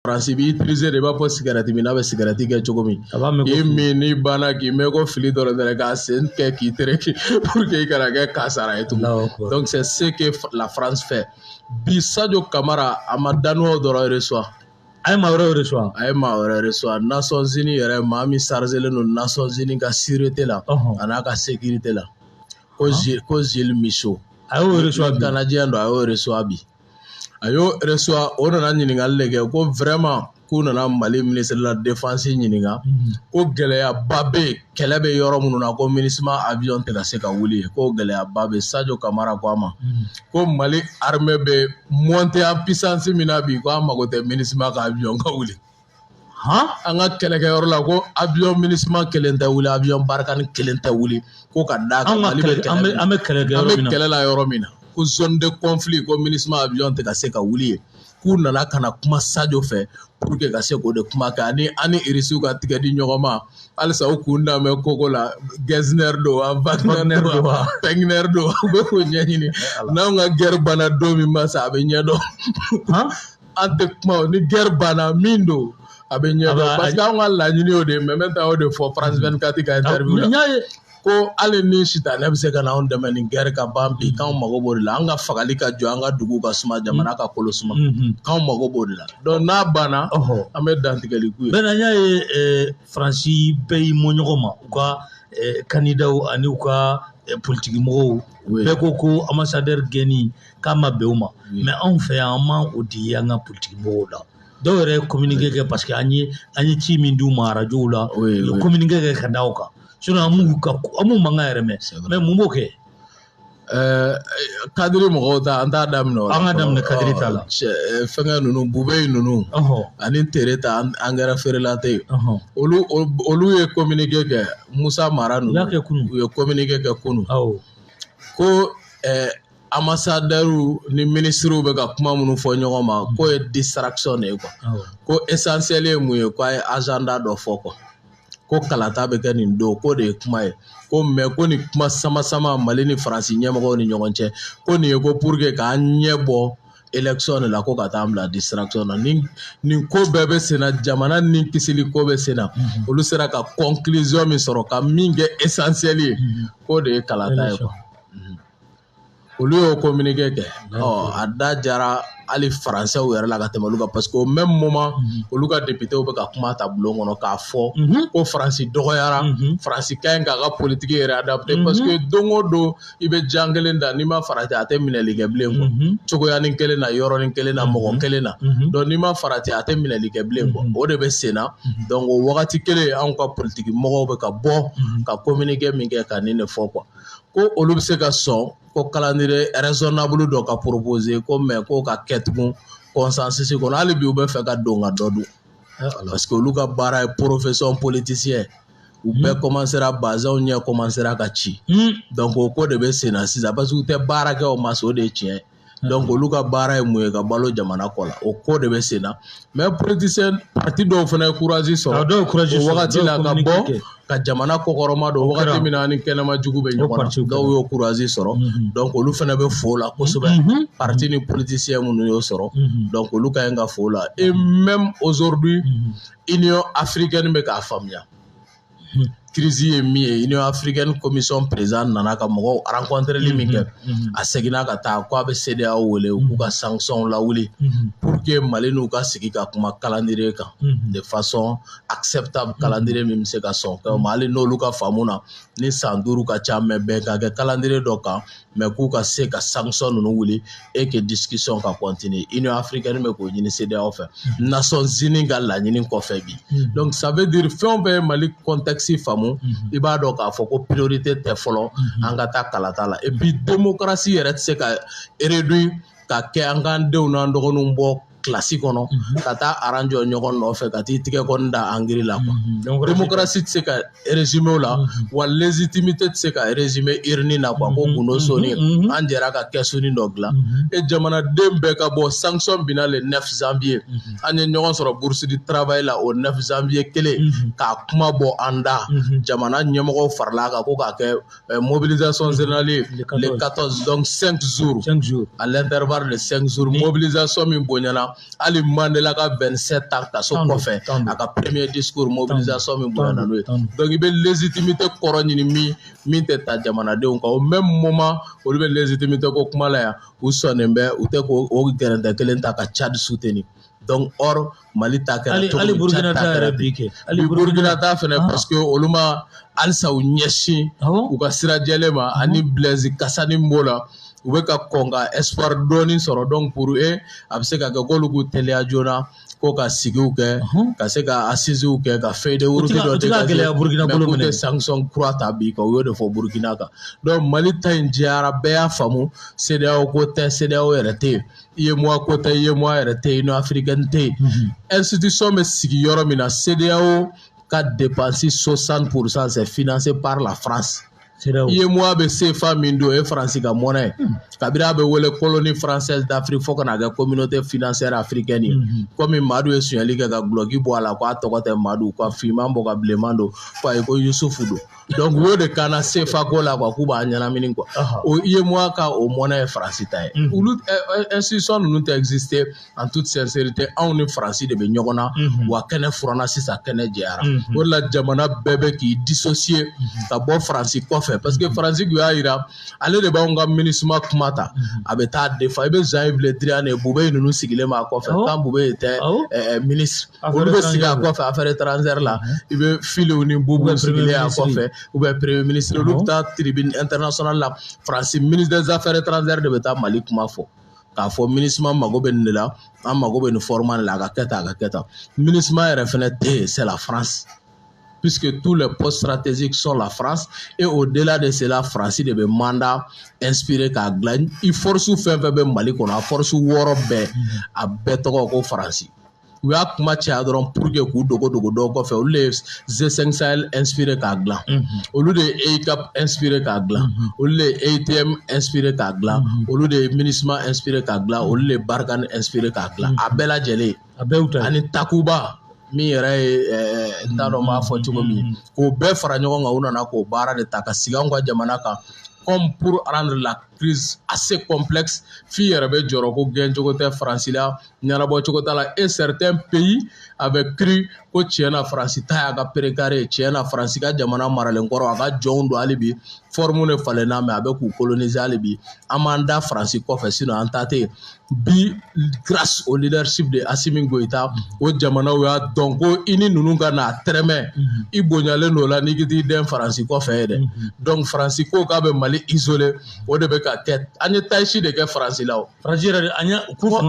France b'i utiliser de b'a fɔ cigarette min n'a bɛ cigarette kɛ cogo min k'i min n'i banna k'i mɛn ko fili dɔrɔn dɛ k'a sen kɛ k'i tereke pour que i kana kɛ kasara ye tugun donc c'est ce que la France fait bi Sadio Camara a ma Danois dɔrɔn reçoit a ye maa wɛrɛ reçoit Nations Unies yɛrɛ maa min chargelen don Nations Unies ka sécurité la a n'a ka sécurité la ko Gilles Michaud a y'o reçoit Canadien don a y'o reçoit bi a y'o reçoit o nana ɲininkali de kɛ ko vraiment k'u nana Mali ministre de la défense ɲininka ko gɛlɛyaba bɛ kɛlɛ bɛ yɔrɔ minnu na ko MINUSMA avion tɛ ka se ka wuli ko gɛlɛyaba bɛ Sadio Camara ko a ma ko Mali armée bɛ monter en puissance min na bi ko a mago tɛ MINUSMA ka avion ka wuli an ka kɛlɛkɛyɔrɔ la ko avion MINUSMA kelen tɛ wuli avion Barkhane kelen tɛ wuli ko ka d'a kan Mali bɛ kɛlɛ la yɔrɔ min na ko zone de conflit ko MINUSMA avion tɛ ka se ka wuli ye k'u nana ka na kuma Sadio fɛ pour que ka se k'o de kuma kɛ ani Irisiw ka tigɛ di ɲɔgɔn ma halisa u kun damɛ koko la Gessner do wa Wagner do wa Pengner do u bɛ k'o ɲɛɲini n'anw ka guerre banna don min ma sa a bɛ ɲɛdɔn an tɛ kuma ni guerre banna min do a bɛ ɲɛdɔn parce que anw ka laɲini y'o de ye mais n bɛ taa o de fɔ France 24 ka interview la ko hali ni sitanɛ bɛ se ka na anw dɛmɛ ni guerre ka ban bi k'anw mago b'o de la an ka fagali ka jɔ an ka dugu ka suma jamana ka kolo suma k'anw mago b'o de la donc n'a banna an bɛ dantigɛli k'u ye. Bɛɛ n y'a ye Faransi bɛɛ y'i mɔ ɲɔgɔn ma u ka candidat ani u ka politique mɔgɔw bɛɛ ko ambassadeur Guéni k'a ma bɛn o ma mais anw fɛ yan an ma o di an ka politique mɔgɔw la dɔw yɛrɛ communiqué kɛ parce que an ye ci min d'u ma radio la communiqué kɛ ka da o kan. Sinon an m'u mankan yɛrɛ mɛn mais mun b'o kɛ kadiri mɔgɔw ta an t'a daminɛ o la an ka daminɛ kadiri ta la fɛngɛ ninnu bube ninnu ani tere ta angɛrɛ feerela tɛ yen olu ye communiqué kɛ Musa Mara ninnu u ye communiqué kɛ kunu ko ambassadeur ni ministres bɛ ka kuma minnu fɔ ɲɔgɔn ma ko ye distraction de ye quoi ko essentiel ye mun ye ko a ye agenda dɔ fɔ quoi ko kalata bɛ kɛ nin don ko de ye kuma ye ko mais ko ni kuma sama Mali ni Faransi ɲɛmɔgɔw ni ɲɔgɔn cɛ ko nin ye ko pour que k'an ɲɛ bɔ élection de la ko ka taa an bila distraction na nin ko bɛɛ bɛ sen na jamana ni kisili ko bɛ sen na olu sera ka conclusion min sɔrɔ ka min kɛ essentiel ye ko de ye kalata ye quoi olu y'o communiqué kɛ a da jara hali Français yɛrɛ la ka tɛmɛ olu kan parce que au même moment olu ka députés bɛ ka kuma ta bulon kɔnɔ k'a fɔ ko Faransi dɔgɔyara Faransi ka ɲi k'a ka politique yɛrɛ adapté parce que don o don i bɛ jan kelen da n'i ma farati a tɛ minɛli kɛ bilen quoi cogoyanin kelen na yɔrɔnin kelen na mɔgɔ kelen na donc n'i ma farati a tɛ minɛli kɛ bilen quoi o de bɛ sen na donc o wagati kelen anw ka politique mɔgɔw bɛ ka bɔ ka communiqué min kɛ ka nin de fɔ quoi ko olu bɛ se ka sɔn ko calendrier raisonnable dɔ ka proposer ko mais ko ka kɛ tugun consensus kɔnɔ hali bi u bɛ fɛ ka don ka dɔ dun parce que olu ka baara ye profession politicien u bɛɛ commencera bazɛnw ɲɛ commencera ka ci donc o ko de bɛ sen na sisan parce que u tɛ baara kɛ o ma se o de ye tiɲɛ donc olu ka baara ye mun ye ka balo jamana kɔ la o ko de bɛ sen na mais politicien parti dɔw fana ye courage sɔrɔ o wagati la ka bɔ ka jamana kɔkɔrɔma don wagati min na ni kɛnɛma jugu bɛ ɲɔgɔn na dɔw y'o courage sɔrɔ donc olu fana bɛ fo la kosɛbɛ parti ni politicien minnu y'o sɔrɔ donc olu ka ɲi ka fo la et même aujourd'hui Union africaine bɛ k'a faamuya crise ye min ye Union africaine commission président nana ka mɔgɔw rencontreli min kɛ a seginna ka taa ko a bɛ CEDEAO wele k'u ka sanction lawuli pour que Mali n'u ka sigi ka kuma calendrier kan de façon acceptable calendrier min bɛ se ka sɔn kɛ hali n'olu ka faamu na ni san 5 ka ca mais bɛn ka kɛ calendrier dɔ kan mais k'u ka se ka sanction ninnu wuli et que discussion ka continuer Union africaine bɛ k'o ɲini CEDEAO fɛ Nations Unies ka laɲini kɔfɛ bi donc ça veut dire fɛn o fɛn ye Mali contexte faamu i b'a dɔn k'a fɔ ko priorité tɛ fɔlɔ an ka taa kalata la et puis démocratie yɛrɛ tɛ se ka réduire ka kɛ an k'an denw n'an dɔgɔninw bɔ classe kɔnɔ ka taa aran jɔ ɲɔgɔn nɔfɛ ka t'i tigɛ kɔni da angiri la quoi démocratie tɛ se ka résumer o la wa légitimité tɛ se ka résumer urne na quoi ko gundo soni an jɛra ka kɛsuni dɔ dilan et jamanaden bɛɛ ka bɔ sanction binna le 9 janvier an ye ɲɔgɔn sɔrɔ bourse du travail la o 9 janvier kelen k'a kuma bɔ an da jamana ɲɛmɔgɔw farala kan ko k'a kɛ mobilisation générale le 14 donc 5 jours à l'intervalle de 5 jours mobilisation min bonyana ali Mandela ka 27 ans ka so kɔfɛ a ka premier discours mobilisation min bonyana n'o ye donc i bɛ légitimité kɔrɔ ɲini min tɛ ta jamanadenw kan au même moment olu bɛ légitimité ko kuma la yan u sɔnnen bɛ u tɛ ko o gɛrɛntɛ kelen ta ka Tchad soutenir donc or Mali ta kɛra ali Burkina ta yɛrɛ bi kɛ ali Burkina ta fɛnɛ parce que olu ma halisa u ɲɛsin u ka sira jɛlen ma ani Blaise Kassani b'o la u bɛ ka kɔn ka espoir dɔɔni sɔrɔ donc pour eux a bɛ se ka kɛ k'olu k'u teliya joona ko ka sigiw kɛ ka se ka assises kɛ ka feuille de route dɔ dégager mais k'u tɛ sanction kura ta bi kan u y'o de fɔ Burkina kan donc Mali ta in jɛyara bɛɛ y'a faamu CEDEAO ko tɛ CEDEAO yɛrɛ tɛ yen UEMOA ko tɛ UEMOA yɛrɛ tɛ yen Union africaine tɛ yen institution bɛ sigi yɔrɔ min na CEDEAO ka dépense 60% c'est financé par la France. UEMOA bɛ CFA min don o ye Faransi ka monnaie kabini a bɛ wele colonie française d'Afrique fo ka na kɛ communauté financière africaine ye komi Madu ye suɲɛli kɛ ka guloki bɔ a la k'a tɔgɔ tɛ Madu ka finman bɔ ka bilenman don ko ayi ko Yusufu don donc u y'o de kana CFA ko la quoi k'u b'a ɲɛnamini quoi o UEMOA ka o monnaie ye Faransi ta ye olu institution ninnu tɛ exister en toute sincérité anw ni Faransi de bɛ ɲɔgɔn na wa kɛnɛ furanna sisan kɛnɛ jɛyara o de la jamana bɛɛ bɛ k'i dissocier ka bɔ Faransi kɔfɛ parce que Faransi tun y'a jira ale de b'anw ka MINUSMA kuma ta a bɛ taa défend i bɛ Jean-Yves Le Drian de Bube ninnu sigilen b'a kɔfɛ kan Bube tɛ ministre olu bɛ sigi a kɔfɛ affaire étrangère la i bɛ Filiw ni Bubu sigilen a kɔfɛ ou bien premier ministre olu bɛ taa tribune internationale la Faransi ministre des affaires étrangères de bɛ taa Mali kuma fɔ k'a fɔ MINUSMA mago bɛ nin de la an mago bɛ nin format la a ka kɛ tan a ka kɛ tan MINUSMA yɛrɛ fɛnɛ tɛ yen c'est la France. Puisque tous les postes stratégiques sont la France et au-delà de cela, France de be mandat inspiré ka dilan i force fɛn fɛn bɛ Mali kɔnɔ a force 6 bɛɛ a bɛɛ tɔgɔ ko Faransi u y'a kuma caya dɔrɔn pour que k'u dogo dɔw kɔfɛ olu de ye G5 Sahel inspiré k'a dilan olu de ye EICAP inspiré k'a dilan olu de ye EITM inspiré k'a dilan olu de ye MINUSMA inspiré k'a dilan olu de ye Barkhane inspiré k'a dilan a bɛɛ lajɛlen a bɛɛ ani Takuba min yɛrɛ ye n t'a dɔn n b'a fɔ cogo min k'o bɛɛ fara ɲɔgɔn kan u nana k'o baara de ta ka sigi anw ka jamana kan comme pour rendre la crise assez complexe f'i yɛrɛ bɛ jɔrɔ ko gɛncogo tɛ Faransi la ɲɛnabɔ cogo t'a la et certains pays avaient cru ko tiɲɛna Faransi ta y'a ka précaré tiɲɛna Faransi ka jamana maralen kɔrɔ a ka jɔnw don hali bi forme ne falenna mais a bɛ k'u coloniser hali bi an m'an da Faransi kɔfɛ sinon an ta tɛ bi grâce au leadership de Assimi Goïta o jamanaw y'a dɔn ko i ni ninnu ka na tɛrɛmɛ i bonyalen don o la n'i ka t'i den Faransi kɔfɛ ye dɛ donc Faransi ko k'a bɛ Mali isolé o de bɛ ka kɛ an ye Taïchi de kɛ Faransi la o Faransi yɛrɛ de an ye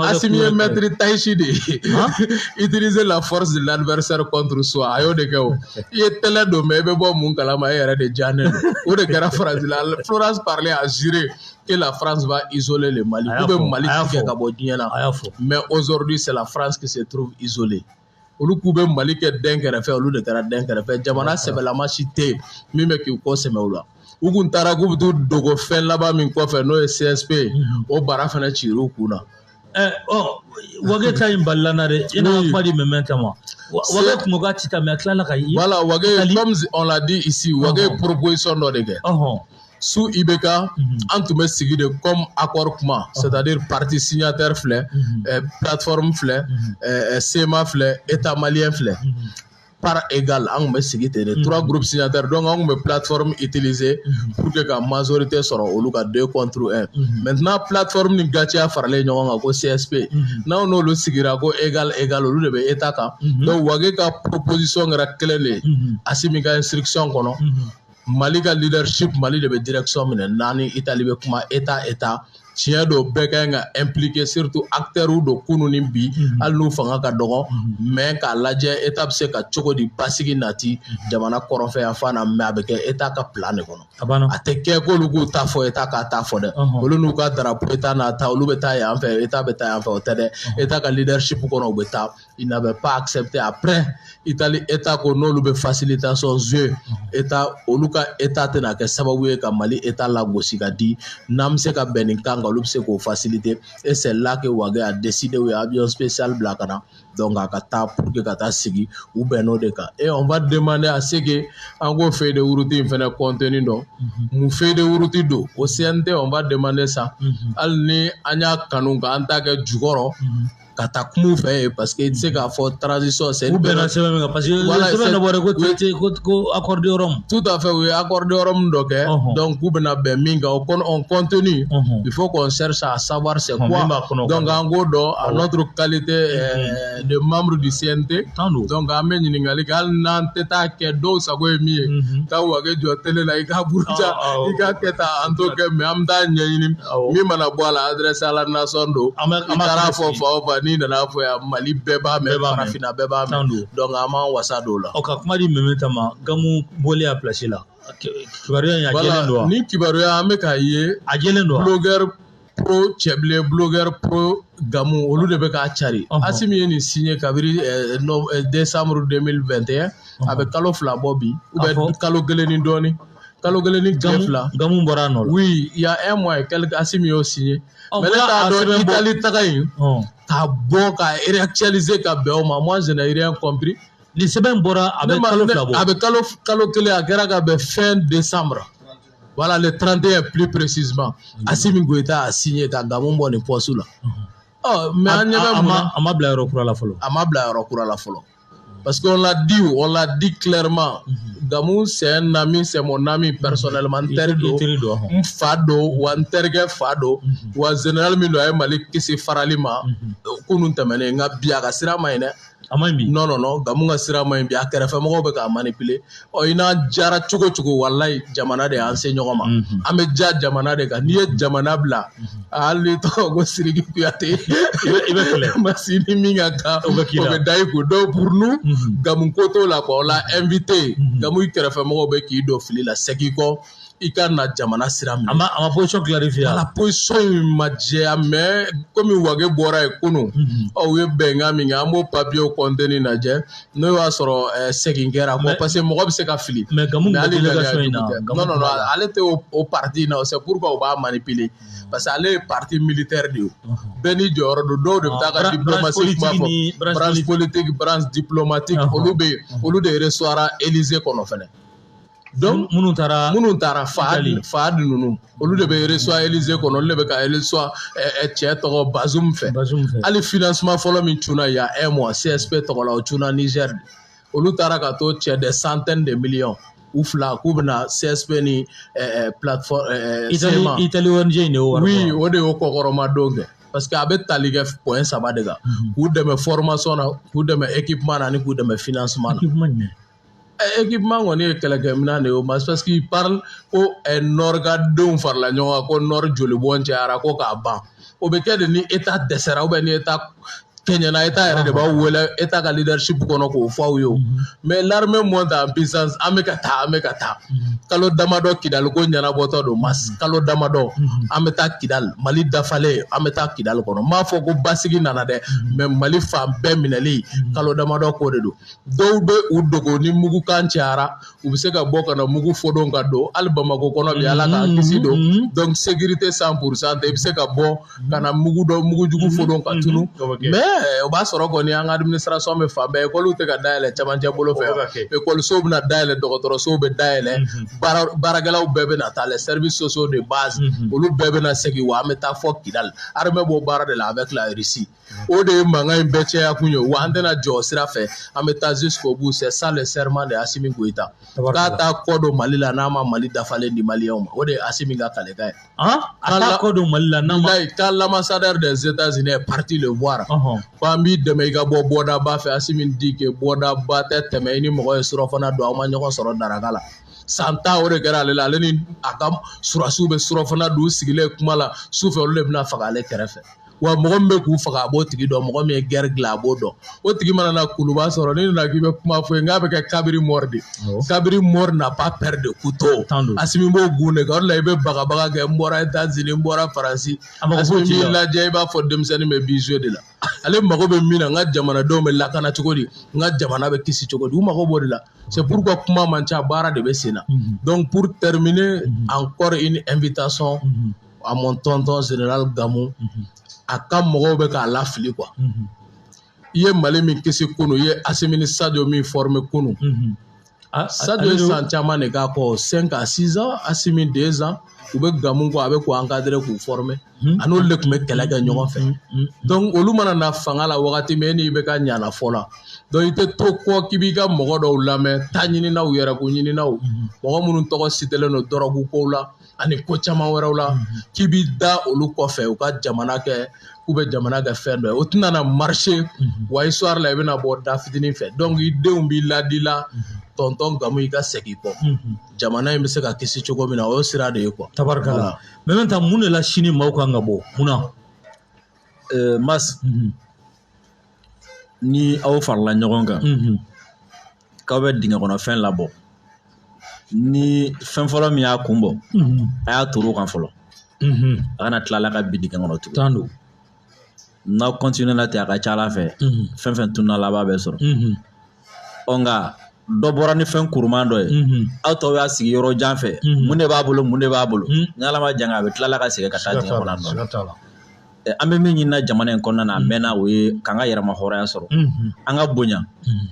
Assimi ye maître Taïchi de ye utiliser la force de l'adversaire contre soi a y'o de kɛ o i ye tɛlɛ don mais i bɛ bɔ mun kalama e yɛrɛ de jannen o de kɛra Faransi la Florence Parly a juré que la France va isoler le Mali ou bien Mali tigɛ ka bɔ diɲɛ na mais aujourd'hui c'est la France qui se trouve isolée olu k'u bɛ Mali kɛ den kɛrɛfɛ olu de kɛra den kɛrɛfɛ jamana sɛbɛlama si tɛ yen min bɛ k'i kɔ sɛmɛ o la u kun taara k'u bɛ t'u dogo fɛn laban min kɔfɛ n'o ye CSP o bara fana cir'u kun na Wage ta in balila na dɛ i n'a kuma di mɛmɛ kama Wage kun ko k'a ti ta mais a tilala ka yi voilà Wage comme on l'a dit ici Wage proposition dɔ de kɛ sous IBK an tun bɛ sigi de comme accord kuma c'est-à-dire parti signataire filɛ plateforme filɛ CEMA filɛ État malien filɛ par égal an tun bɛ sigi ten de 3 groupes signataires donc an tun bɛ plateforme utiliser pour que ka majorité sɔrɔ olu ka 2 contre 1 maintenant plateforme ni Gatia faralen ɲɔgɔn kan ko CSP n'aw n'olu sigira ko égal olu de bɛ État kan donc Wage ka proposition kɛra kelen de ye Assimi ka instruction kɔnɔ Mali ka leadership Mali de bɛ direction minɛ naani Italie bɛ kuma État tiɲɛ don bɛɛ ka kan ka impliquer surtout acteurs don kunun ni bi hali n'u fanga ka dɔgɔ mais k'a lajɛ État bɛ se ka cogo di basigi nati jamana kɔrɔnfɛ yan fan na mais a bɛ kɛ État ka plan de kɔnɔ a tɛ kɛ k'olu k'u ta fɔ État k'a ta fɔ dɛ olu n'u ka drapeau État n'a ta olu bɛ taa yan fɛ État bɛ taa yan fɛ o tɛ dɛ État ka leadership kɔnɔ u bɛ taa il n'avait pas accepté après Italie État ko n'olu bɛ facilitation jouer État olu ka État tɛna kɛ sababu ye ka Mali État lagosi ka di n'an bɛ se ka bɛn nin kan olu bɛ se k'o faciliter et c'est là que Wage a décidé u ye avion spécial bila ka na donc a ka taa pour que ka taa sigi u bɛnn'o de kan et on va demander à ce que an ko feuille de route in fɛnɛ contenu dɔn mun feuille de route don au CNT on va demander ça hali ni an y'a kanu k'an ta kɛ jukɔrɔ ka taa kuma fɛ parce que i tɛ se k'a fɔ transition c'est u bɛnna sɛbɛn min kan parce que sɛbɛn dɔ bɔra ko accordéon tout à fait u ye accordéon dɔ kɛ donc k'u bɛna bɛn min kan on continue il faut qu'on cherche à savoir c'est quoi donc an k'o dɔn à notre qualité de membre du CNT donc an bɛ ɲininkali kɛ hali n'an tɛ taa kɛ dɔw sago ye min ye taa wa kɛ jɔ télé la i ka buruja i ka kɛ tan an t'o kɛ mais an bɛ taa ɲɛɲini min mana bɔ a la adresse à la nation don i taara fɔ fa o fa n'i nana fɔ yan Mali bɛɛ b'a mɛn farafinna bɛɛ b'a mɛn donc an m'an wasa don o la. ka kuma di Mɛmɛ ta ma Gamu bɔlen a place la kibaruya in a jɛlen don wa ni kibaruya an bɛ k'a ye a jɛlen don wa blogueur pro cɛbilen blogueur pro Gamu olu de bɛ k'a cari Asimi ye nin signé kabiri décembre 2021 a bɛ kalo 2 bɔ bi ou bien kalo 1 ni dɔɔni kalo 1 ni tile 2 Gamu bɔra a nɔ la oui il y a un mois et quelques Asimi y'o signé mais ne t'a dɔn Italie taga in ka bɔ ka réactualiser ka bɛn o ma moi je n'ai rien compris ni sɛbɛn bɔra a bɛ kalo 2 bɔ a bɛ kalo 1 a kɛra ka bɛn fin décembre voilà le 31 plus précisément Asimi Goïta a signé ka Gamu bɔ nin poste la mais an ɲɛ bɛ mun na a ma bila yɔrɔ kura la fɔlɔ a ma bila yɔrɔ kura la fɔlɔ parce qu'on l'a dit clairement Gamu c'est un ami, c'est mon ami personnellement n fa don wa n terikɛ fa don wa général min don a ye Mali kisi farali ma kunun tɛmɛnen nka bi a ka sira ma ɲi dɛ a ma ɲi bi non Gamu ka sira ma ɲi bi a kɛrɛfɛmɔgɔw bɛ k'a manipuler i n'a jara cogo cogo walayi jamana de y'an se ɲɔgɔn ma an bɛ ja jamana de kan n'i ye jamana bila hali n'i tɔgɔ ko Sidiki Kuyate i bɛ kɛlɛ masi ni min ka kan o bɛ da i kun donc pour nous Gamu ko t'o la quoi on l'a invité Gamu i kɛrɛfɛmɔgɔw bɛ k'i don fili la segin kɔ i ka na jamana sira minɛ a ma position clarifier la position in ma jɛya mais comme Wage bɔra yen kunun u ye bɛnkan min kɛ an b'o papier contenu lajɛ n'o y'a sɔrɔ segin kɛra quoi parce que mɔgɔ bɛ se ka fili mais Gamu ka délégation in na non ale tɛ o parti na c'est pourquoi u b'a manipuler parce que ale ye parti militaire de ye bɛɛ ni jɔyɔrɔ don dɔw de bɛ taa ka diplomatie kuma fɔ branche politique branche diplomatique olu bɛ yen olu de recevoir Élysée kɔnɔ fɛnɛ donc minnu taara Fahad ninnu olu de bɛ recevoir Élysée kɔnɔ olu de bɛ ka recevoir cɛ tɔgɔ Bazoum fɛ hali financement fɔlɔ min cunna il y a un mois CSP tɔgɔ la o cunna Niger olu taara ka to cɛ des centaines de millions u fila k'u bɛna CSP ni plateforme Italie ONG in de y'o wari oui o de y'o kɔkɔrɔma don kɛ parce que a bɛ tali kɛ point 3 de kan k'u dɛmɛ formation na k'u dɛmɛ équipement na ani k'u dɛmɛ financement na équipement kɔni ye kɛlɛkɛminɛn de ye o ma parce qu'il parle ko nord ka denw farala ɲɔgɔn kan ko nord jolibɔn cayara ko k'a ban o bɛ kɛ de ni état dɛsɛra ou bien ni état kɛɲɛna état yɛrɛ de b'aw wele état ka leadership kɔnɔ k'o fɔ aw ye o mais l'armée monte en puissance an bɛ ka taa kalo damadɔ Kidali ko ɲɛnabɔtɔ don kalo damadɔ an bɛ taa Kidali Mali dafalen an bɛ taa Kidali kɔnɔ n m'a fɔ ko basigi nana dɛ mais Mali fan bɛɛ minɛli kalo damadɔ ko de don dɔw bɛ u dogo ni mugukan cayara u bɛ se ka bɔ ka na mugu fɔdon ka don hali Bamako kɔnɔ bi Ala k'an kisi don donc sécurité 100% i bɛ se ka bɔ ka na mugujugu fɔdon ka tunu mais o b'a sɔrɔ kɔni an ka administration bɛ fan bɛɛ école tɛ ka dayɛlɛ camancɛ bolo fɛ écolisow bɛna dayɛlɛ dɔgɔtɔrɔsow bɛ dayɛlɛ baarakɛlaw bɛɛ bɛna taa les services sociaux de base olu bɛɛ bɛna segin wa an bɛ taa fɔ Kidali armée b'o baara de la avec la Russie o de ye mankan in bɛɛ cɛya kun ye wa an tɛna jɔ sira fɛ an bɛ taa jusqu'au bout c'est ça le serment de Assimi Goïta k'a taa kɔ don Mali la n'a ma Mali dafalen di Maliyɛnw ma o de ye Assimi ka kalekan ye a taa kɔ don Mali la n'a ma quand l'ambassadeur des États-Unis est parti le voir ko an b'i dɛmɛ i ka bɔ bɔdaba fɛ Assimi dit que bɔdaba tɛ tɛmɛ i ni mɔgɔ ye surɔfana don aw ma ɲɔgɔn sɔrɔ daraka la san 10 o de kɛra ale la ale ni a ka surasiw bɛ surɔfana don u sigilen kuma la su fɛ olu de bɛna faga ale kɛrɛfɛ wa mɔgɔ min bɛ k'u faga a b'o tigi dɔn mɔgɔ min ye guerre dilan a b'o dɔn o tigi mana na kuluba sɔrɔ ni nana k'i bɛ kuma fɔ ye n k'a bɛ kɛ kabiri mort de kabiri mort n'a pas peur de couteau Assimi b'o gun de kan o de la i bɛ bagabaga kɛ n bɔra États-Unis n bɔra Faransi Assimi b'i lajɛ i b'a fɔ denmisɛnnin bɛ bijoux de la ale mago bɛ min na n ka jamanadenw bɛ lakana cogo di n ka jamana bɛ kisi cogo di u mago b'o de la c'est pourquoi kuma man ca baara de bɛ sen na donc pour terminer encore une invitation à mon tonton général Gamu a ka mɔgɔw bɛ k'a lafili quoi i ye Mali min kisi kunu i ye Assimi Sadio min former kunu Sadio ye san caman de k'a kɔ 5 à 6 ans Assimi 2 ans u bɛ gamu kɔ a bɛ k'u encadrer k'u former a n'olu de tun bɛ kɛlɛ kɛ ɲɔgɔn fɛ donc olu mana na fanga la wagati min e n'i bɛ ka ɲana fɔ la donc i tɛ to kɔ k'i b'i ka mɔgɔ dɔw lamɛn ta ɲininaw yɛrɛko ɲininaw mɔgɔ minnu tɔgɔ sitelen don dɔrɔgu kow la ani ko caman wɛrɛw la k'i b'i da olu kɔfɛ u ka jamana kɛ k'u bɛ jamana kɛ fɛn dɔ ye o tɛna na marcher wa histoire la i bɛna bɔ da fitinin fɛ donc i denw b'i ladi la tonton Gamu i ka segin kɔ jamana in bɛ se ka kisi cogo min na o ye sira de ye quoi. Tabarikala mais maintenant mun de la sini maaw kan ka bɔ munna Mas ni aw farala ɲɔgɔn kan k'aw bɛ dingɛ kɔnɔ fɛn labɔ ni fɛn fɔlɔ min y'a kun bɔ a y'a turu kan fɔlɔ a kana tila ka bin dingɛ kɔnɔ tugun n'aw continue na ten a ka ca Ala fɛ fɛn fɛn tununa laban bɛ sɔrɔ nka dɔ bɔra ni fɛn kuruman dɔ ye aw tɔw y'a sigi yɔrɔ jan fɛ mun de b'a bolo mun de b'a bolo ni Ala ma jan a bɛ tila ka segin ka taa dingɛ kɔnɔ nɔ an bɛ min ɲinina jamana in kɔnɔna na a mɛnna o ye k'an ka yɛrɛma hɔrɔnya sɔrɔ an ka bonya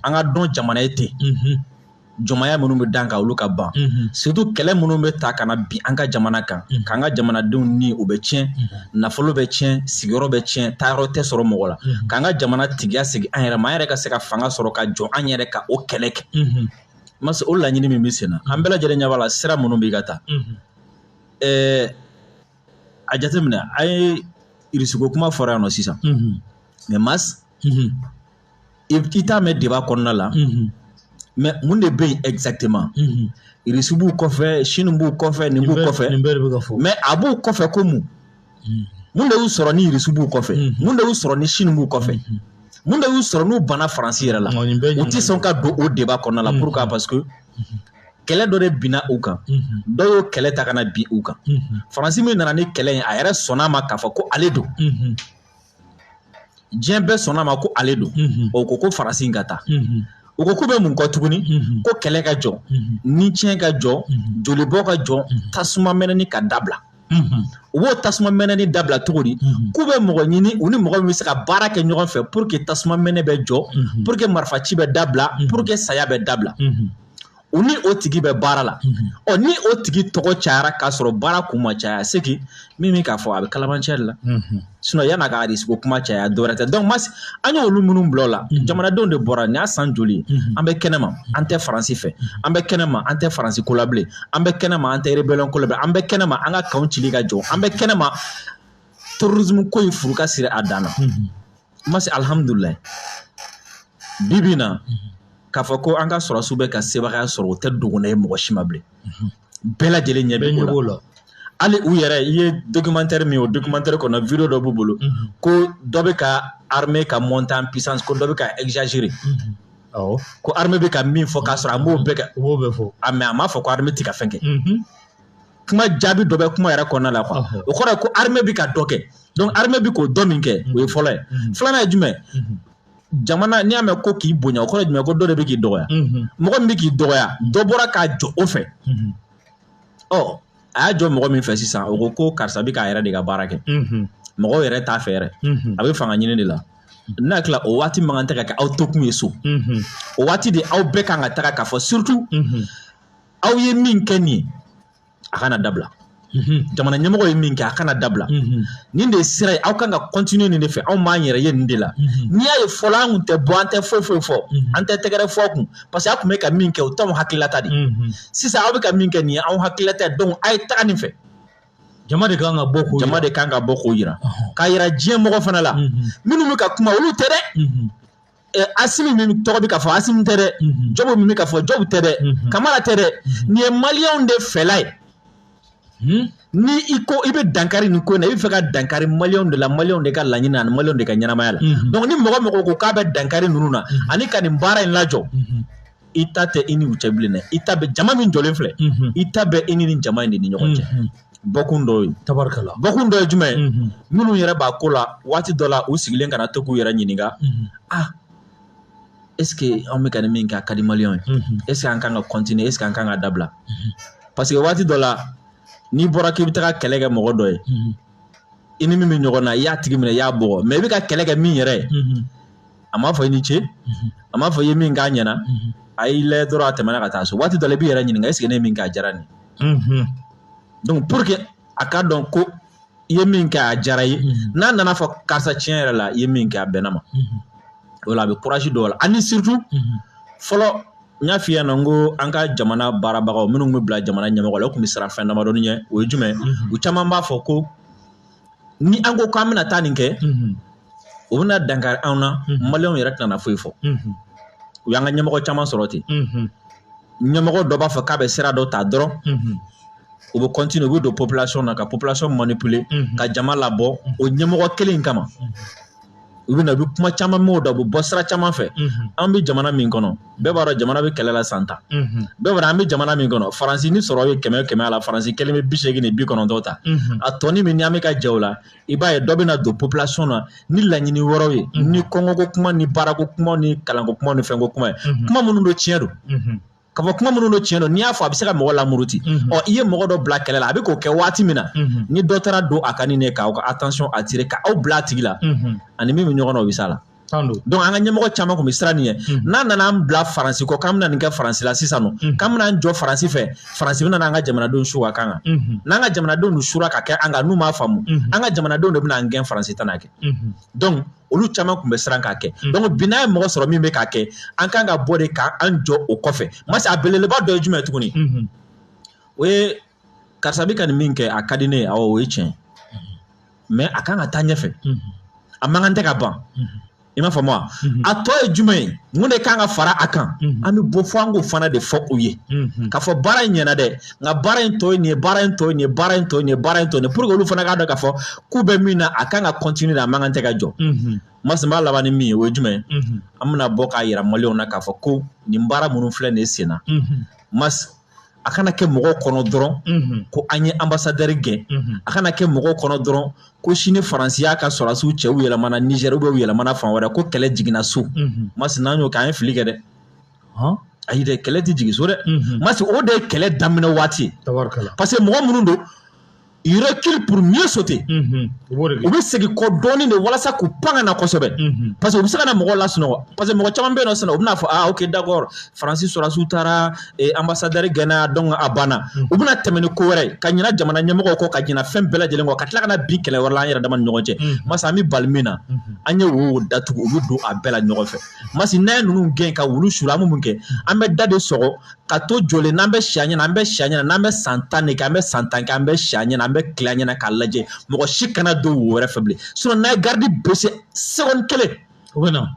an ka dɔn jamana ye ten jɔnmaya minnu bɛ dan kan olu ka ban surtout kɛlɛ minnu bɛ ta ka na bin an ka jamana kan k'an ka jamanadenw ni o bɛ tiɲɛ nafolo bɛ tiɲɛ sigiyɔrɔ bɛ tiɲɛ taayɔrɔ tɛ sɔrɔ mɔgɔ la k'an ka jamana tigiya segin an yɛrɛ ma an yɛrɛ ka se ka fanga sɔrɔ ka jɔ an yɛrɛ ka o kɛlɛ kɛ masa o laɲini min bɛ sen na an bɛɛ lajɛlen ɲɛ b'a la sira minnu bɛ ka taa a jateminɛ a ye irisiko kuma fɔra yan nɔ sisan mais Mas i t'a mɛn débat kɔnɔna la mais mun de bɛ yen exactement irisi b'u kɔfɛ Chine b'u kɔfɛ nin b'u kɔfɛ mais a b'u kɔfɛ ko mun de y'u sɔrɔ ni irisi b'u kɔfɛ mun de y'u sɔrɔ ni Chine b'u kɔfɛ mun de y'u sɔrɔ n'u banna Faransi yɛrɛ la u tɛ sɔn ka don o débat kɔnɔna la pourquoi parce que kɛlɛ dɔ de binna u kan dɔw y'o kɛlɛ ta ka na bin u kan Faransi min nana ni kɛlɛ in a yɛrɛ sɔnna ma k'a fɔ ko ale don diɲɛ bɛɛ sɔnna ma ko ale don o ko Faransi in ka taa u ko bɛ mun kɔ tuguni ko kɛlɛ ka jɔ ni tiɲɛ ka jɔ jolibɔ ka jɔ tasuma mɛnɛni ka dabila u b'o tasuma mɛnɛni dabila cogo di k'u bɛ mɔgɔ ɲini u ni mɔgɔ min bɛ se ka baara kɛ ɲɔgɔn fɛ pour que tasuma mɛnɛ bɛ jɔ pour que marifaci bɛ dabila pour que saya bɛ dabila u ni o tigi bɛ baara la ni o tigi tɔgɔ cayara k'a sɔrɔ baara kun ma caya c'est que min k'a fɔ a bɛ kalabanciya de la sinon yan'a ka risiko kuma caya dɔwɛrɛ tɛ donc Mas an y'olu minnu bila o la jamanadenw de bɔra nin y'a san joli ye an bɛ kɛnɛma an tɛ Faransi fɛ an bɛ kɛnɛma an tɛ Faransi ko la bilen an bɛ kɛnɛma an tɛ rébellion ko la bilen an bɛ kɛnɛma an ka kanw cili ka jɔ an bɛ kɛnɛma terrorisme ko in furu ka siri a dan na Mas alhamdulilayi bi bi in na k'a fɔ ko an ka sɔrɔsiw bɛ ka sebagaya sɔrɔ o tɛ dogonan ye mɔgɔ si ma bilen bɛɛ lajɛlen ɲɛ bɛ o la hali u yɛrɛ i ye documentaire min o documentaire kɔnɔ video dɔ b'u bolo ko dɔ bɛ ka armée ka monter en puissance ko dɔ bɛ ka exagérer ko armée bɛ ka min fɔ k'a sɔrɔ an b'o bɛɛ kɛ mais a m'a fɔ ko armée tɛ ka fɛn kɛ kuma jaabi dɔ bɛ kuma yɛrɛ kɔnɔna la quoi o kɔrɔ ye ko armée bɛ ka dɔ kɛ donc armée bɛ k'o dɔ min kɛ o ye fɔlɔ ye filanan ye jumɛn jamana n'i y'a mɛn ko k'i bonya o kɔrɔ ye jumɛn ko dɔ de bɛ k'i dɔgɔya mɔgɔ min bɛ k'i dɔgɔya dɔ bɔra k'a jɔ o fɛ a y'a jɔ mɔgɔ min fɛ sisan o ko karisa bɛ k'a yɛrɛ de ka baara kɛ mɔgɔw yɛrɛ t'a fɛ yɛrɛ a bɛ fanga ɲini de la n'a tila o waati man kan tɛ ka kɛ aw tokun ye so o waati de aw bɛɛ kan ka taga k'a fɔ surtout aw ye min kɛ nin ye a kana dabila jamana ɲɛmɔgɔ ye min kɛ a kana dabila nin de ye sira ye aw kan ka continuer nin de fɛ anw b'an yɛrɛ ye nin de la n'i y'a ye fɔlɔ an kun tɛ bɔ an tɛ foyi foyi fɔ an tɛ tɛgɛrɛ fɔ kun parce que a kun bɛ ka min kɛ o t'anw hakililata de sisan aw bɛ ka min kɛ nin ye anw hakililata donc a ye taga nin fɛ jama de kan ka bɔ k'o jama de kan ka bɔ k'o yira k'a yira diɲɛ mɔgɔ fana la minnu bɛ ka kuma olu tɛ dɛ Assimi min tɔgɔ bɛ ka fɔ Assimi tɛ dɛ Jobu min bɛ ka fɔ Jobu tɛ dɛ Kamara tɛ dɛ nin ye maliyɛnw de fɛla ye ni i ko i bɛ dankari nin ko in na i bɛ fɛ ka dankari maliyɛnw de la maliyɛnw de ka laɲini ani maliyɛnw de ka ɲɛnamaya la donc ni mɔgɔ mɔgɔ ko k'a bɛ dankari ninnu na ani ka nin baara in lajɔ i ta tɛ i ni u cɛ bilen dɛ i ta bɛ jama min jɔlen filɛ i ta bɛ i ni nin jama in de ni ɲɔgɔn cɛ bɔkun dɔ ye tabarikala bɔkun dɔ ye jumɛn ye minnu yɛrɛ b'a ko la waati dɔ la u sigilen kana to k'u yɛrɛ ɲininka est ce que an bɛ ka nin min kɛ a ka di maliyɛnw ye est ce que an kan ka continuer est ce que an kan ka dabila parce que waati dɔ la n'i bɔra k'i bɛ taga kɛlɛ kɛ mɔgɔ dɔ ye i ni min bɛ ɲɔgɔn na i y'a tigi minɛ i y'a bɔgɔ mais i bɛ ka kɛlɛ kɛ min yɛrɛ ye a m'a fɔ i ni ce a m'a fɔ i ye min k'a ɲɛna a y'i layɛ dɔrɔn a tɛmɛna ka taa so waati dɔ la i b'i yɛrɛ ɲininka est-ce que ne ye min kɛ a diyara nin donc pour que a ka dɔn ko i ye min kɛ a diyara ye n'a nana fɔ karisa tiɲɛ yɛrɛ la i ye min kɛ a bɛnna ma o la a bɛ courage dɔw la ani surtout fɔlɔ n y'a f'i ɲɛna n ko an ka jamana baarabagaw minnu bɛ bila jamana ɲɛmɔgɔ la o tun bɛ siran fɛn damadɔni ɲɛ o ye jumɛn u caman b'a fɔ ko ni an ko k'an bɛna taa nin kɛ o bɛna dankari anw na maliyɛnw yɛrɛ tɛna foyi fɔ u y'an ka ɲɛmɔgɔ caman sɔrɔ ten ɲɛmɔgɔ dɔ b'a fɔ k'a bɛ sira dɔ ta dɔrɔn u bɛ continuer u bɛ don population na ka population manipuler ka jama labɔ o ɲɛmɔgɔ kelen kama u bɛ kuma caman mɛn o da u bɛ bɔ sira caman fɛ an bɛ jamana min kɔnɔ bɛɛ b'a dɔn jamana bɛ kɛlɛ la san 10 bɛɛ b'a dɔn an bɛ jamana min kɔnɔ Faransi ni sɔrɔ ye 100 a la Faransi kelen bɛ 80 ni 90 ta a tɔni min ni an bɛ ka jɛ o la i b'a ye dɔ bɛ na don population na ni laɲini wɛrɛw ye ni kɔngɔko kuma ni baarako kuma ni kalanko kuma ni fɛnko kuma ye kuma minnu don tiɲɛ don ka fɔ kuma minnu don tiɲɛ don n'i y'a fɔ a bɛ se ka mɔgɔ lamuruti ɔ i ye mɔgɔ dɔ bila kɛlɛ la a bɛ k'o kɛ waati min na ni dɔ taara don a ka ni ne k'aw ka attention attirer ka aw bila a tigi la ani min bɛ ɲɔgɔn na o bɛ s'a la donc an ka ɲɛmɔgɔ caman tun bɛ siran nin ye n'a nana an bila Faransi kɔ k'an bɛna nin kɛ Faransi la sisan nɔ k'an bɛna an jɔ Faransi fɛ Faransi bɛ na an ka jamanadenw su ka kan n'an ka jamanadenw n'u sura ka kɛ an kan n'u m'a faamu an ka jamanadenw de bɛna an gɛn Faransi ta n'a kɛ donc olu caman tun bɛ siran k'a kɛ donc bi n'a ye mɔgɔ sɔrɔ min bɛ k'a kɛ an kan ka bɔ de k'an jɔ o kɔfɛ masa a belebeleba dɔ ye jumɛn ye tuguni o ye karisa bɛ ka nin min kɛ a ka di ne ye awɔ o ye tiɲɛ mais a kan ka taa ɲɛfɛ a man kan tɛ ka ban i m'a faamu wa a tɔ ye jumɛn ye mun de kan ka fara a kan an bɛ bɔ fo an k'o fana de fɔ u ye k'a fɔ baara in ɲɛna dɛ nka baara in tɔ ye nin ye baara in tɔ ye nin ye baara in tɔ ye nin ye baara in tɔ ye nin ye pour que olu fana k'a dɔn k'a fɔ k'u bɛ min na a kan ka continuer de a man kan tɛ ka jɔ masa n b'a laban ni min ye o ye jumɛn ye an bɛna bɔ k'a yira maliyɛnw na k'a fɔ ko nin baara minnu filɛ nin ye sen na mas a kana kɛ mɔgɔw kɔnɔ dɔrɔn ko an ye ambassadeur gɛn a kana kɛ mɔgɔw kɔnɔ dɔrɔn ko sini Faransi y'a ka sɔrɔdasiw cɛw yɛlɛmana Niger ou bien u yɛlɛmana fan wɛrɛ ko kɛlɛ jiginna so masi n'an y'o kɛ an ye fili kɛ dɛ ayi dɛ kɛlɛ tɛ jigin so dɛ masi o de ye kɛlɛ daminɛ waati ye parce que mɔgɔ minnu don il recule pour mieux sauter u bɛ segin kɔ dɔɔnin de walasa k'u pan ka na kosɛbɛ parce que u bɛ se ka na mɔgɔw lasunɔgɔ parce que mɔgɔ caman bɛ yen nɔ sisan u bɛna fɔ ah ok d'accord Faransi sɔrɔdasiw taara ambassadeur gɛnna donc a banna u bɛna tɛmɛ ni ko wɛrɛ ye ka ɲina jamana ɲɛmɔgɔw kɔ ka ɲina fɛn bɛɛ lajɛlen kɔ ka tila ka na bin kɛlɛ wɛrɛ la an yɛrɛ dama ni ɲɔgɔn cɛ masa an bɛ bali min na an ye wo datugu u bɛ don a bɛɛ la ɲɔgɔn fɛ masi n'a ye ninnu gɛn ka wulu suru an bɛ mun kɛ an bɛ da de sɔgɔ ka to jɔlen n'an bɛ si a ɲɛna an bɛ si a ɲɛna n'an bɛ san 10 de kɛ an bɛ san 10 kɛ an bɛ si a ɲɛna an bɛ tile a ɲɛna k'a lajɛ mɔgɔ si kana don wo wɛrɛ fɛ bilen sinon n'a ye garde baissé seconde kelen u bɛ na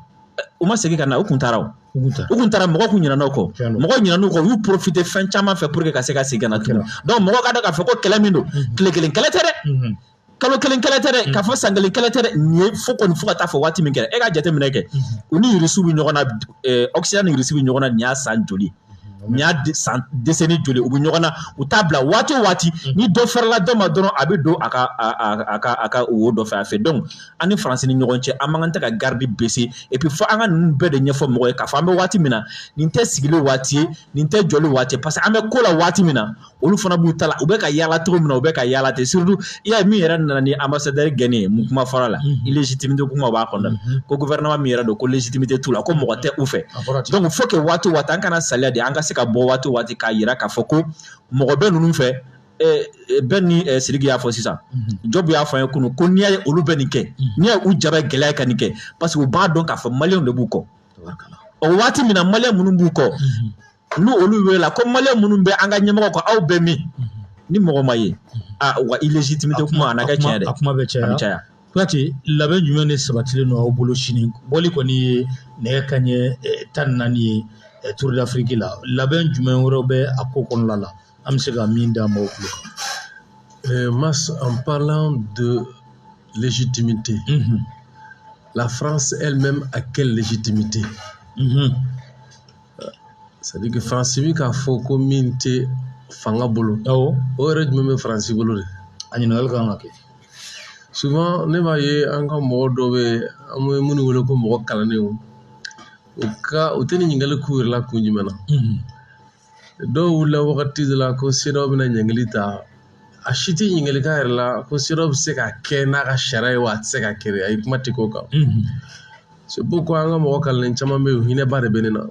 u ma segin ka na u kun taara o u kun taara mɔgɔ kun ɲinana o kɔ mɔgɔ ɲinana o kɔ u y'u profiter fɛn caman fɛ pour que ka se ka segin ka na tuguni donc mɔgɔ ka dɔn k'a fɔ ko kɛlɛ min don tile kelen kɛlɛ tɛ dɛ kalo kelen kɛlɛ tɛ dɛ k'a fɔ san kelen kɛlɛ tɛ dɛ nin ye fo kɔni fo ka taa fɔ waati min kɛra e ka jateminɛ kɛ u ni Rusiw bɛ ɲɔgɔn na Occident ni Rusiw bɛ ɲɔgɔn na nin y'a san joli nin y'a san décennie joli u bɛ ɲɔgɔn na u t'a bila waati o waati ni dɔ fɛrɛla dɔ ma dɔrɔn a bɛ don a ka wo dɔ fɛ a fɛ donc an ni Faransi ni ɲɔgɔn cɛ an man kan tɛ ka garde baisser et puis fo an ka ninnu bɛɛ de ɲɛfɔ mɔgɔ ye k'a fɔ an bɛ waati min na nin tɛ sigili waati ye nin tɛ jɔli waati ye parce que an bɛ ko la waati min na olu fana b'u ta la u bɛ ka yaala cogo min na u bɛ ka yaala ten surtout i y'a ye min yɛrɛ nana ni ambassadeur gɛnni ye mun kuma fɔra la illégitimité kuma b'a kɔnɔ ko gouvernement min yɛrɛ don ko légitimité t'u la ko mɔgɔ tɛ u fɛ donc faut que waati o waati an kana saliya de an ka se ka bɔ waati o waati k'a yira k'a fɔ ko mɔgɔ bɛ ninnu fɛ bɛɛ ni Sidiki y'a fɔ sisan Jɔbu y'a fɔ an ye kunun ko n'i y'a ye olu bɛ nin kɛ n'i y'a ye u jaba gɛlɛya ka nin kɛ parce que u b'a dɔn k'a fɔ maliyɛnw de b'u kɔ o waati min na maliyɛn minnu b'u kɔ n'u olu welela ko maliyɛn minnu bɛ an ka ɲɛmɔgɔ kɔ aw bɛ min ni mɔgɔ ma ye wa illégitimité kuma a na kɛ tiɲɛ dɛ a kuma bɛ caya Kuyate labɛn jumɛn de sabatilen don aw bolo sini bɔli kɔni ye nɛgɛ kanɲɛ 14 ye Tour d'Afrique la labɛn jumɛn wɛrɛ bɛ a ko kɔnɔna la an bɛ se ka min d'a ma o kulo kan. Mas, en parlant de légitimité, la France elle-même a quelle légitimité? C'est-à-dire que France bi k'a fɔ ko min tɛ fanga bolo o yɛrɛ jumɛn bɛ France bolo de? A ɲininkali kan ka kɛ. Souvent ne b'a ye an ka mɔgɔ dɔ bɛ an bɛ minnu wele ko mɔgɔ kalannenw u tɛ nin ɲininkali k'u yɛrɛ la kun jumɛn na dɔw wulila wagati dɔ la ko CEDEAO bɛna ɲɛngili ta a si tɛ ɲininkali k'a yɛrɛ la ko CEDEAO bɛ se ka kɛ n'a ka sariya ye wa a tɛ se ka kɛ a ye kuma tɛ k'o kan c'est pourquoi an ka mɔgɔ kalanden caman bɛ yen hinɛba de bɛ ne na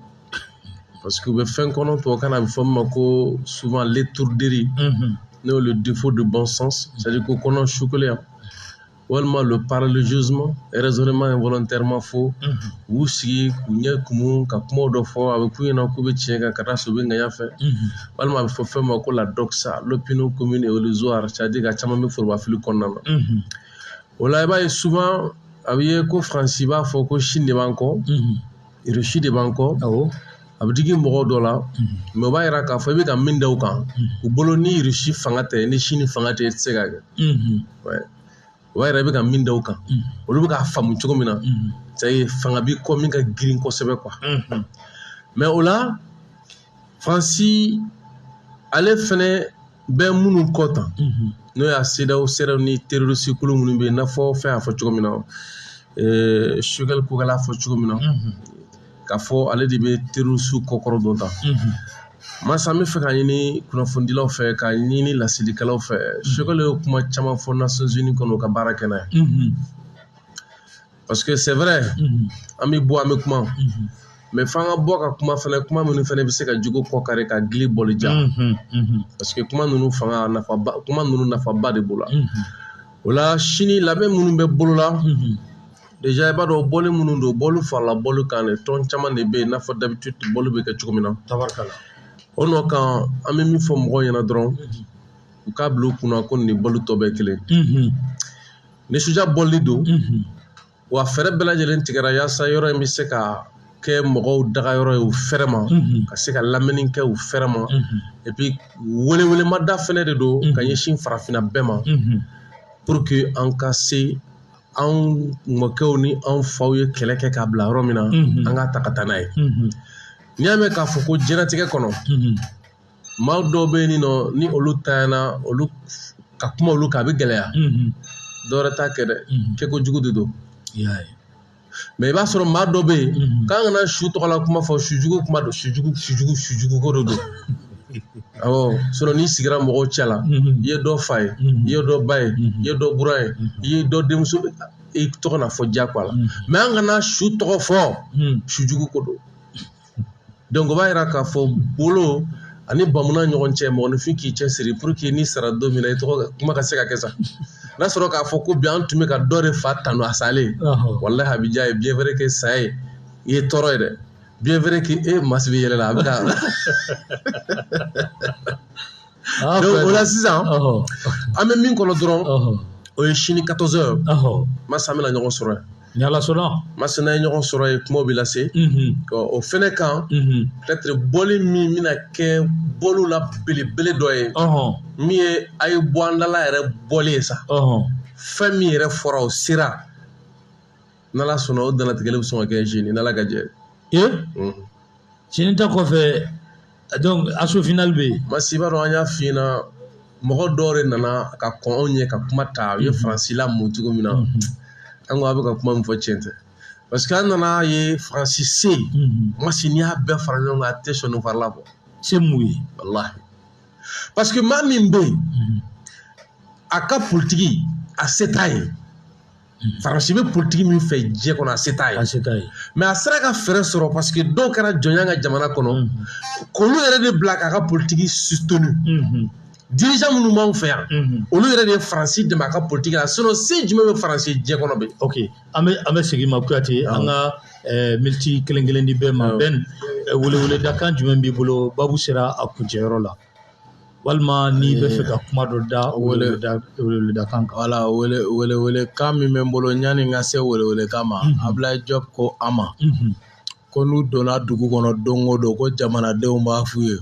parce que u bɛ fɛn kɔnɔ tubabukan na a bɛ fɔ min ma ko souvent l'étourderie n'o le défaut de bon sens c'est-à-dire ko kɔnɔ sukelen walima le parallélisme raisonnement involontairement faux u sigi k'u ɲɛ kumu ka kumaw dɔ fɔ a bɛ k'u ɲɛna k'u bɛ tiɲɛ kan ka taa so u bɛ ŋaɲa fɛ walima a bɛ fɔ fɛn ma ko la doxa l'opinion commune et illusoire c'est-à-dire ka caman bɛ forobafili kɔnɔna na o la i b'a ye souvent a bɛ ye ko Faransi b'a fɔ ko Chine de b'an kɔ Russie de b'an kɔ a bɛ digi mɔgɔw dɔ la mais o b'a yira k'a fɔ i bɛ ka min da u kan u bolo ni Russie fanga tɛ ni Chine fanga tɛ i tɛ se ka kɛ o b'a yira i bɛ ka min da u kan olu bɛ k'a faamu cogo min na c'est fanga b'i kɔ min ka girin kosɛbɛ quoi mais o la Faransi ale fɛnɛ bɛ minnu kɔ tan n'o y'a CEDEAO ni terroriste kulu minnu bɛ yen i n'a fɔ fɛn y'a fɔ cogo min na Choguel Kogala fɔ cogo min na k'a fɔ ale de bɛ terroriste kɔkɔrɔ dɔn tan masa bɛ fɛ ka ɲini kunnafonidilaw fɛ ka ɲini lasilikɛlaw fɛ Choguel ye kuma caman fɔ Nations Unies kɔnɔ ka baara kɛ n'a ye parce que c'est vrai an bɛ bɔ an bɛ kuma mais f'an ka bɔ ka kuma fɛnɛ kuma minnu fɛnɛ bɛ se ka jogo kɔ kari ka gili bɔli ja parce que kuma ninnu fanga kuma ninnu nafaba de b'o la o la sini labɛn minnu bɛ bolo la déjà i b'a dɔn bɔli minnu don bɔli farala bɔli kan de tɔn caman de bɛ yen i n'a fɔ d'habitude bɔli bɛ kɛ cogo min na tabarikala o nɔ kan an bɛ min fɔ mɔgɔw ɲɛna dɔrɔn u k'a bila u kunna ko nin bɔli tɔ bɛɛ kelen ni soja bɔli don wa fɛɛrɛ bɛɛ lajɛlen tigɛra yaasa yɔrɔ in bɛ se ka kɛ mɔgɔw daga yɔrɔ ye u fɛrɛ ma ka se ka lamɛnni kɛ u fɛrɛ ma et puis welewelemada fɛnɛ de don ka ɲɛsin farafinna bɛɛ ma pour que an ka se an mɔkɛw ni an faw ye kɛlɛ kɛ k'a bila yɔrɔ min na an k'a ta ka taa n'a ye n'i y'a mɛn k'a fɔ ko diɲɛlatigɛ kɔnɔ maa dɔw bɛ yen nɔ ni olu tanyana olu ka kuma olu kan a bɛ gɛlɛya dɔ wɛrɛ t'a kɛ dɛ kɛko jugu de don mais i b'a sɔrɔ maa dɔ bɛ yen k'an kana su tɔgɔla kuma fɔ sujugu kuma don sujugu ko de don awɔ sinon n'i sigira mɔgɔw cɛ la i ye dɔ fa ye i ye dɔ ba ye i ye dɔ bura ye i ye dɔ denmuso i tɔgɔ na fɔ diyagoya la mais an kana su tɔgɔ fɔ sujugu ko don donc o b'a yira k'a fɔ bolo ani bamuna ɲɔgɔn cɛ mɔgɔninfin k'i cɛsiri pour que n'i sara don min na i tɔgɔ kuma ka se ka kɛ sa n'a sɔrɔ k'a fɔ ko bi an tun bɛ ka dɔ de fa tanu a salen walahi a bɛ diya ye bien vrai que sa ye i ye tɔɔrɔ ye dɛ bien vrai que e masi bɛ yɛlɛ la a bɛ ka donc o la sisan an bɛ min kɔnɔ dɔrɔn o ye sini 14 heures masa an bɛna ɲɔgɔn sɔrɔ yen ni Ala sɔnna masa n'an ye ɲɔgɔn sɔrɔ yen kumaw bɛ lase o fɛnɛ kan peut-être bɔli min bɛna kɛ bɔliw la belebele dɔ ye min ye a ye bɔ an dala yɛrɛ bɔli ye sa fɛn min yɛrɛ fɔra o sera n'Ala sɔnna o danatigɛli bɛ sɔn ka kɛ sini n'Ala ka jɛ sini ta kɔfɛ donc asso final bɛ yen masi i b'a dɔn an y'a f'i ɲɛna mɔgɔ dɔw de nana ka kɔn anw ɲɛ ka kuma ta u ye Faransi lamɔ cogo min na an ko a bɛ ka kuma min fɔ tiɲɛ tɛ parce que an nana ye Faransi se masi n'i y'a bɛɛ fara ɲɔgɔn kan a tɛ sɔn farila bɔ se mun ye walahi parce que maa min bɛ yen a ka politiki a se t'a ye Faransi bɛ politiki min fɛ diɲɛ kɔnɔ a se t'a ye mais a sera ka fɛɛrɛ sɔrɔ parce que dɔw kɛra jɔnya ka jamana kɔnɔ k'olu yɛrɛ de bila k'a ka politiki soutenu dirigeant minnu b'anw fɛ yan olu yɛrɛ de ye Faransi dɛmɛ a ka politiki la sinon se jumɛn bɛ Faransi diɲɛ kɔnɔ bɛ ok an bɛ segin ma Kuyate an ka miniti kelen kelen di bɛɛ ma bɛn weleweledakan jumɛn b'i bolo Babu sera a kuncɛyɔrɔ la walima n'i bɛ fɛ ka kuma dɔ da weleweledakan kan voilà welewelekan min bɛ n bolo yanni n ka se welewelekan ma Ablaye Diop ko an ma ko n'u donna dugu kɔnɔ don o don ko jamanadenw b'a f'u ye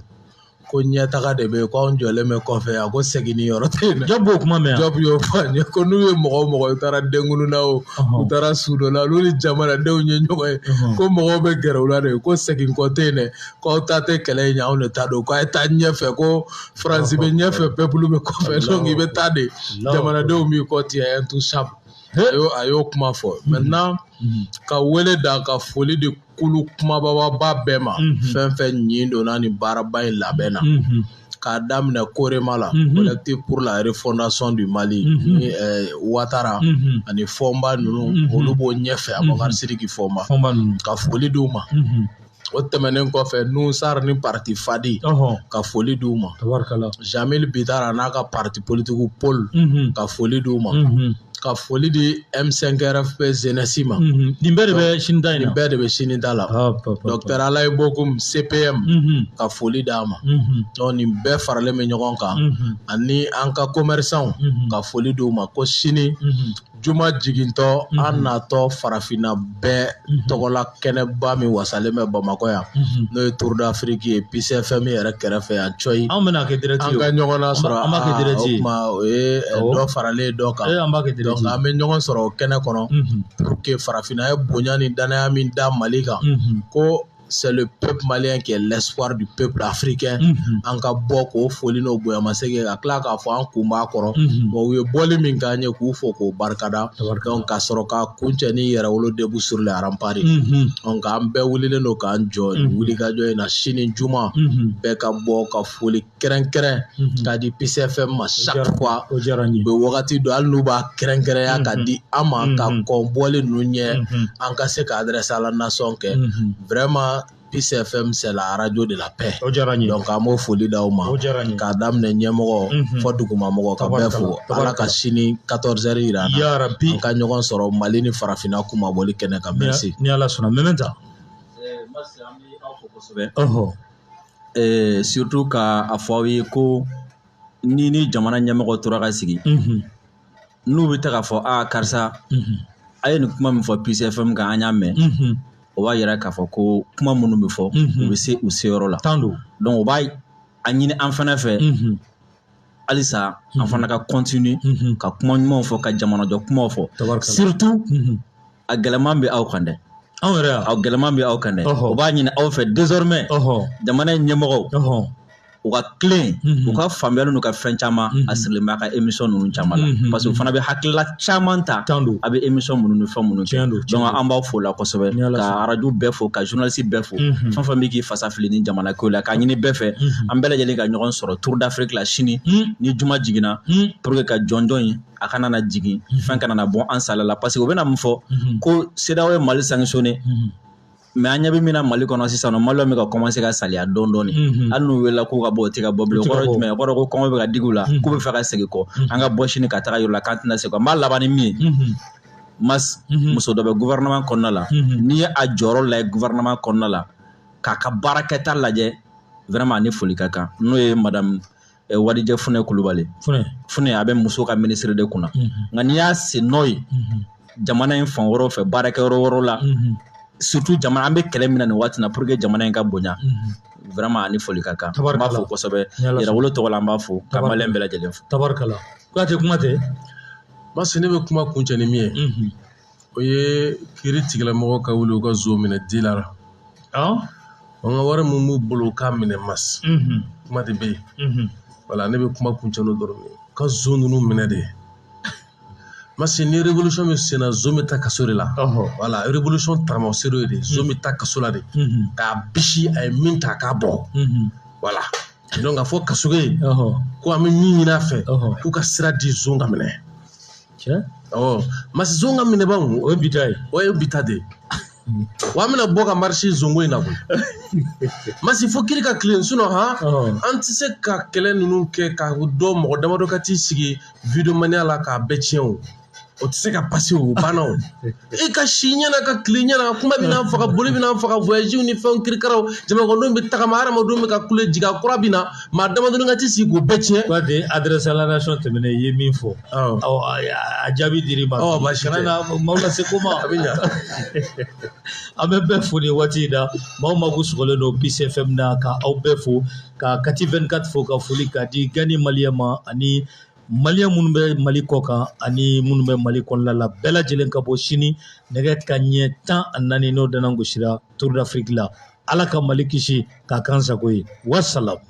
ko ɲɛtaga de bɛ yen ko anw jɔlen bɛ kɔfɛ yan ko seginni yɔrɔ tɛ yen Diop b'o kuma mɛn Diop y'o fɔ an ye ko n'u ye mɔgɔ o mɔgɔ u taara denkunna o u taara su dɔ la olu ni jamanadenw ye ɲɔgɔn ye ko mɔgɔw bɛ gɛrɛ u la de ko segin kɔ tɛ yen dɛ k'aw ta tɛ kɛlɛ in ɲɛ anw de ta don k'a ye taa ɲɛfɛ ko Faransi bɛ ɲɛfɛ peuple bɛ kɔfɛ donc i bɛ taa de jamanadenw b'i kɔ tu es intouchable a y'o kuma fɔ maintenant ka wele da ka foli de kulu kumababa bɛɛ ma fɛn fɛn ɲin donna ni baaraba in labɛn na k'a daminɛ Korema la collectif pour la refondation du Mali ni Ouattara ani Fɔnba ninnu olu b'o ɲɛfɛ Abubakar Sidiki Fɔnba ka foli d'u ma. O tɛmɛnen kɔfɛ Nusar ni parti Fadi ka foli d'u ma. Jamil Bitara n'a ka parti politique Pôle ka foli d'u ma. Ka foli di M5 RFP Jeunesse ma. Nin bɛɛ de bɛ sini ta in na. Nin bɛɛ de bɛ sini ta la. Docteur Alaye Bokoum CPM ka foli d'a ma. Donc nin bɛɛ faralen bɛ ɲɔgɔn kan ani an ka commerçants ka foli d'u ma ko sini juma jigintɔ an natɔ farafinna bɛɛ tɔgɔla kɛnɛba min wasalen bɛ Bamakɔ yan n'o ye Tour d'Afrique ye Peace FM yɛrɛ kɛrɛfɛ yan Coyi. An bɛna kɛ direct ye. An ka ɲɔgɔn nasɔrɔ an b'a kɛ direct ye. O kuma o ye dɔ faralen dɔ kan. An b'a kɛ direct ye. Donc an bɛ ɲɔgɔn sɔrɔ o kɛnɛ kɔnɔ pour que farafinna ye bonya ni danaya min da Mali kan ko c'est le peuple malien qui est l'espoir du peuple africain. An ka bɔ k'o foli n'o bonyamasegin ka tila k'a fɔ an kun b'a kɔrɔ. U ye bɔli min k'an ye k'u fɔ k'o barikada. Donc ka sɔrɔ ka kuncɛ ni yɛrɛwolo debout sur les remparts. Donc an bɛɛ wililen don k'an jɔ wulikajɔ in na sini juma bɛɛ ka bɔ ka foli kɛrɛnkɛrɛn ka di Peace FM ma chaque fois. U bɛ wagati don hali n'u b'a kɛrɛnkɛrɛnya ka di an ma ka kɔn bɔli ninnu ɲɛ an ka se ka adresse à la nation kɛ. Vraiment Peace FM c'est la radio de la paix. Donc an b'o foli d'aw ma k'a daminɛ ɲɛmɔgɔ fɔ dugumamɔgɔ ka bɛɛ fo Ala ka sini 14h yira an na an ka ɲɔgɔn sɔrɔ Mali ni farafinna kumabɔli kɛnɛ kan. Merci. Ni Ala sɔnna Mementa. Merci an bɛ aw fo kosɛbɛ. Surtout ka a fɔ aw ye ko ni jamana ɲɛmɔgɔ tora ka sigi n'u bɛ ta k'a fɔ karisa a ye nin kuma min fɔ Peace FM kan an y'a mɛn. O b'a yira k'a fɔ ko kuma minnu bɛ fɔ u bɛ se u seyɔrɔ la. Donc o b'a a ɲini an fana fɛ halisa an fana ka continue ka kuma ɲumanw fɔ ka jamanajɔ kumaw fɔ. Surtout a gɛlɛman bɛ aw kan dɛ. Anw yɛrɛ yan. A gɛlɛman bɛ aw kan dɛ. O b'a ɲini aw fɛ désormais jamana in ɲɛmɔgɔw u ka tilen u ka faamuyali n'u ka fɛn caman a sirilen b'a ka émission ninnu caman la parce que u fana bɛ hakilila caman ta a bɛ émission minnu ni fɛn minnu kɛ. Donc an b'aw fo la kosɛbɛ ka radio bɛɛ fo ka journaliste bɛɛ fo fɛn fɛn bɛ k'i fasa fili ni jamana ko la k'a ɲini bɛɛ fɛ an bɛɛ lajɛlen ka ɲɔgɔn sɔrɔ Tour d'Afrique la sini ni juma jiginna pour que ka jɔnjɔn in a kana na jigin fɛn kana na bɔ an sala la parce que u bɛna mun fɔ ko CEDEAO ye Mali sanctionné mais an ɲɛ bɛ min na Mali kɔnɔ sisan nɔ Maliɲɛnw bɛ ka commencer ka saliya dɔɔni hali n'u welela k'u ka bɔ o tɛ ka bɔ bilen o kɔrɔ ye jumɛn ye o kɔrɔ ko kɔngɔ bɛ ka digi u la k'u bɛ fɛ ka segin kɔ an ka bɔ sini ka taga yɔrɔ la k'an tɛna segin kɔ n b'a laban ni min ye Mas muso dɔ bɛ gouvernement kɔnɔna la n'i ye a jɔyɔrɔ lajɛ gouvernement kɔnɔna la k'a ka baarakɛta lajɛ vraiment ni foli ka kan n'o ye madame Wadijɛ Funɛ Kulubali Funɛ a bɛ muso ka ministre de kunna nka n'i y'a sen n'o ye jamana in fan wɛrɛw fɛ baarakɛyɔrɔ wɛrɛw la surtout jamana an bɛ kɛlɛ min na nin waati na pour que jamana in ka bonya vraiment ani foli ka kan n b'a fo kosɛbɛ yɛrɛwolo tɔgɔ la an b'a fo ka maliyɛn bɛɛ lajɛlen fo. Tabarikala Kuyatɛ kuma tɛ. Masi ne bɛ kuma kuncɛ ni min ye o ye kiiri tigilamɔgɔ ka wuli u ka zo minɛ di la an ka wari min b'u bolo u k'a minɛ Masi kuma de bɛ yen voilà ne bɛ kuma kuncɛ n'o dɔrɔn ye ka zo ninnu minɛ de. Masi ni révolution bɛ sen na zo bɛ taa kaso de la voilà révolution taramasere de zo bɛ taa kaso la de k'a bisi a ye min ta k'a bɔ voilà donc ka fɔ kaso ye ko an bɛ min ɲini a fɛ k'u ka sira di zo ka minɛ. Masi zo ka minɛ ban o ye bita ye o ye bita de wa an bɛna bɔ ka marché zongo in na koyi Masi fo kiri ka tilen sinon an tɛ se ka kɛlɛ ninnu kɛ ka dɔ mɔgɔ damadɔ ka t'i sigi vidéomaniya la k'a bɛɛ tiɲɛ o tɛ se ka passer o banna o e ka si ɲɛna ka tile ɲɛna kuma bɛ n'an faga boli bɛ n'an faga voyage ni fɛnw kirikaraw jamanakɔnɔdenw bɛ tagama hadamadenw bɛ ka kule jigin a kura bɛ na maa damadɔnin ka t'i sigi k'o bɛɛ tiɲɛ. Kuyatɛ adresse à la nation tɛmɛnen i ye min fɔ a jaabi dir'i ma kana na maaw lase ko ma an bɛ bɛɛ fo nin waati in na maaw mago sɔgɔlen don Peace FM na ka aw bɛɛ fo ka Kati 24 fo ka foli ka di Gani maliyɛn ma ani maliyɛn minnu bɛ Mali kɔ kan ani minnu bɛ Mali kɔnɔna la bɛɛ lajɛlen ka bɔ sini nɛgɛ kanɲɛ 14 n'o danna gosira Tour d'Afrique la Ala ka Mali kisi k'a k'an sago ye wasalamu.